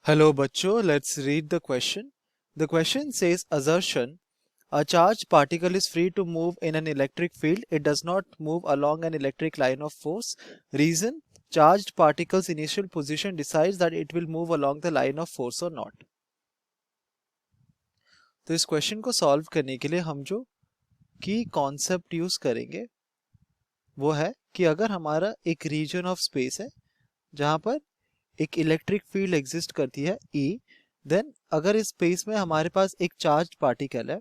Hello बच्चों, let's read the question. The question says assertion. A charged particle is free to move in an electric field. It does not move along an electric line of force. Reason: charged particle's initial position decides that it will move along the line of force or not. तो इस question को solve करने के लिए हम जो की concept use करेंगे वो है कि अगर हमारा एक रीजन ऑफ स्पेस है जहां पर एक इलेक्ट्रिक फील्ड एग्जिस्ट करती है E, देन अगर इस स्पेस में हमारे पास एक चार्ज पार्टिकल है,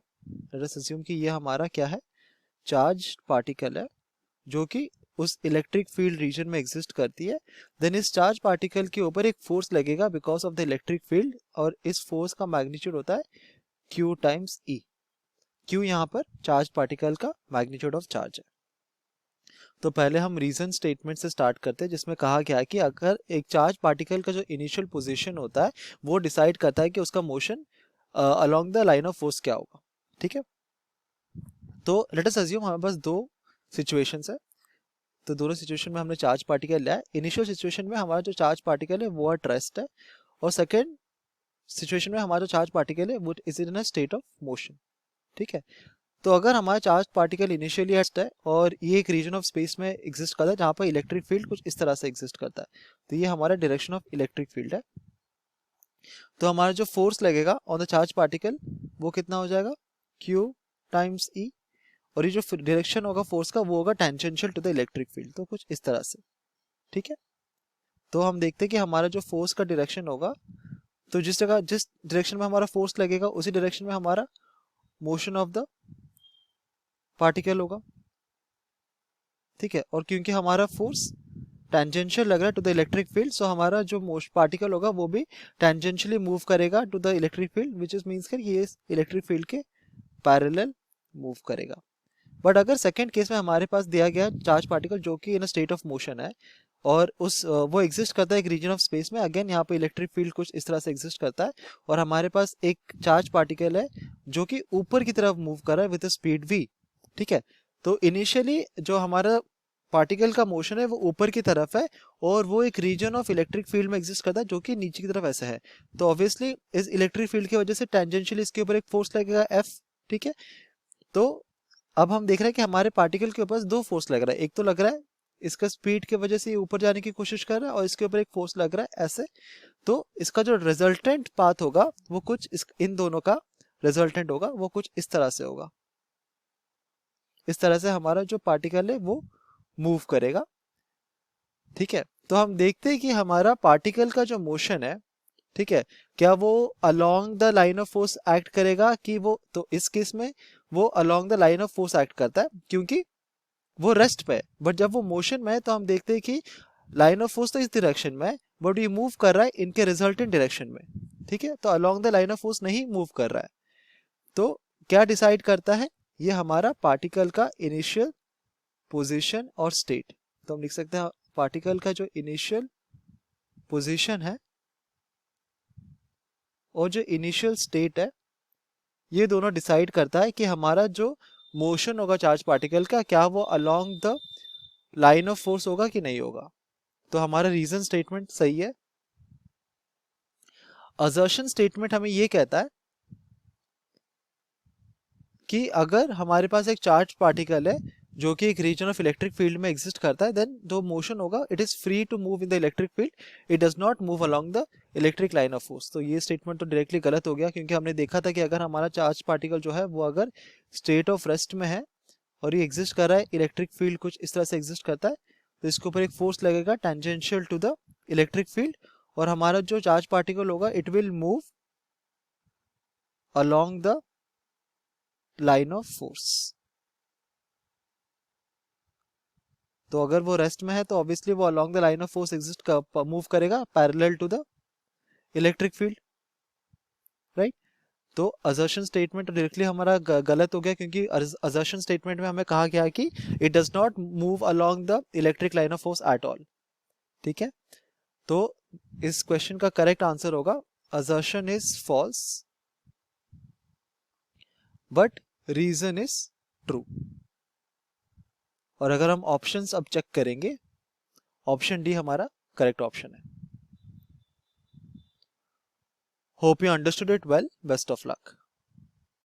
लेट अस अज्यूम कि ये हमारा क्या है, चार्ज पार्टिकल है जो कि उस इलेक्ट्रिक फील्ड रीजन में एग्जिस्ट करती है, देन इस चार्ज पार्टिकल के ऊपर एक फोर्स लगेगा because of the electric field, और इस फोर्स का मैग्नीट्यूड होता है Q टाइम्स E. Q यहाँ पर चार्ज पार्टिकल का मैग्नीट्यूड ऑफ चार्ज है. तो पहले हम रीजन स्टेटमेंट से स्टार्ट करते हैं जिसमें कहा गया है कि अगर एक चार्ज पार्टिकल का जो इनिशियल पोजीशन होता है वो डिसाइड करता है कि उसका motion along the line of force क्या होगा. ठीक है, तो लेट अस अज्यूम हमारे पास दो सिचुएशंस है. तो दोनों सिचुएशन में हमने चार्ज पार्टिकल लिया है. इनिशियल सिचुएशन में हमारा जो चार्ज पार्टिकल है वो एट रेस्ट है, और सेकेंड सिचुएशन में हमारा जो चार्ज पार्टिकल है वो is in a state of motion. ठीक है, तो अगर हमारा चार्ज पार्टिकल इनिशियली एट है और ये एक रीजन ऑफ स्पेस में एग्जिस्ट करता है जहां पर इलेक्ट्रिक फील्ड कुछ इस तरह से एग्जिस्ट करता है, तो ये हमारा डायरेक्शन ऑफ इलेक्ट्रिक फील्ड है. तो हमारा जो फोर्स लगेगा ऑन द चार्ज पार्टिकल वो कितना हो जाएगा, Q टाइम्स E, और ये जो डायरेक्शन होगा फोर्स का वो होगा tangential to the electric field, तो कुछ इस तरह से. ठीक है, तो हम देखते हैं कि हमारा जो फोर्स का डायरेक्शन होगा, तो जिस जगह जिस डायरेक्शन में हमारा फोर्स लगेगा उसी डायरेक्शन में हमारा मोशन ऑफ द पार्टिकल होगा. ठीक है, और क्योंकि हमारा फोर्स टेंजेंशियल लग रहा है to the electric field, so हमारा जो पार्टिकल होगा वो भी टेंजेंशियली मूव करेगा to the electric field, which is means कि ये इलेक्ट्रिक फील्ड के पैरेलल मूव करेगा. बट अगर सेकंड केस में हमारे पास दिया गया चार्ज पार्टिकल जो कि in a state of motion है और वो एग्जिस्ट करता है एक रीजन ऑफ स्पेस में, अगेन यहाँ पे इलेक्ट्रिक फील्ड कुछ इस तरह से एग्जिस्ट करता है, और हमारे पास एक चार्ज पार्टिकल है जो कि ऊपर की तरफ मूव कर रहा है विद स्पीड v. ठीक है, तो इनिशियली जो हमारा पार्टिकल का मोशन है वो ऊपर की तरफ है और वो एक रीजन ऑफ इलेक्ट्रिक फील्ड में एग्जिस्ट करता है जो कि नीचे की तरफ ऐसे है. तो ऑब्वियसली इस इलेक्ट्रिक फील्ड की वजह से टेंजेंशियली इसके ऊपर एक फोर्स लगेगा F. ठीक है, तो अब हम देख रहे हैं कि हमारे पार्टिकल के ऊपर दो फोर्स लग रहा है. एक तो लग रहा है इसका स्पीड की वजह से ये ऊपर जाने की कोशिश कर रहा है, और इसके ऊपर एक फोर्स लग रहा है ऐसे. तो इसका जो रिजल्टेंट पाथ होगा वो कुछ इन दोनों का रिजल्टेंट होगा वो कुछ इस तरह से होगा. इस तरह से हमारा जो पार्टिकल है वो मूव करेगा. ठीक है, तो हम देखते हैं कि हमारा पार्टिकल का जो मोशन है, ठीक है, क्या वो along the line of force act करेगा कि वो, तो इस केस में वो along the line of force act करता है क्योंकि वो रेस्ट पे है. बट जब वो मोशन में है तो हम देखते हैं कि लाइन ऑफ फोर्स तो इस डायरेक्शन में है बट ये मूव कर रहा है इनके रिजल्टेंट डायरेक्शन में. ठीक है, तो along the line of force नहीं मूव कर रहा है. तो क्या डिसाइड करता है, ये हमारा पार्टिकल का इनिशियल पोजीशन और स्टेट. तो हम लिख सकते हैं पार्टिकल का जो इनिशियल पोजीशन है और जो इनिशियल स्टेट है ये दोनों डिसाइड करता है कि हमारा जो मोशन होगा चार्ज पार्टिकल का क्या वो along the line of force होगा कि नहीं होगा. तो हमारा रीजन स्टेटमेंट सही है. असर्शन स्टेटमेंट हमें ये कहता है कि अगर हमारे पास एक चार्ज पार्टिकल है जो कि एक रीजन ऑफ इलेक्ट्रिक फील्ड में एग्जिस्ट करता है, देन जो मोशन होगा it is free to move in the electric field, it does not move along the electric line of force. तो ये स्टेटमेंट तो डायरेक्टली गलत हो गया क्योंकि हमने देखा था कि अगर हमारा चार्ज पार्टिकल जो है वो अगर स्टेट ऑफ रेस्ट में है और ये एग्जिस्ट कर रहा है, इलेक्ट्रिक फील्ड कुछ इस तरह से एग्जिस्ट करता है, तो इसके ऊपर एक फोर्स लगेगा tangential to the electric field, और हमारा जो चार्ज पार्टिकल होगा it will move along the line of force. तो अगर वो रेस्ट में है तो ऑब्वियसली वो along the line of force exist move करेगा parallel to the electric field. Right, तो असर्शन स्टेटमेंट डायरेक्टली हमारा गलत हो गया क्योंकि असर्शन स्टेटमेंट में हमें कहा गया कि it does not move along the electric line of force at all. ठीक है, तो इस क्वेश्चन का करेक्ट आंसर होगा assertion is false but reason is true. और अगर हम ऑप्शंस अब चेक करेंगे, ऑप्शन डी हमारा करेक्ट ऑप्शन है. Hope you understood it well, best of luck.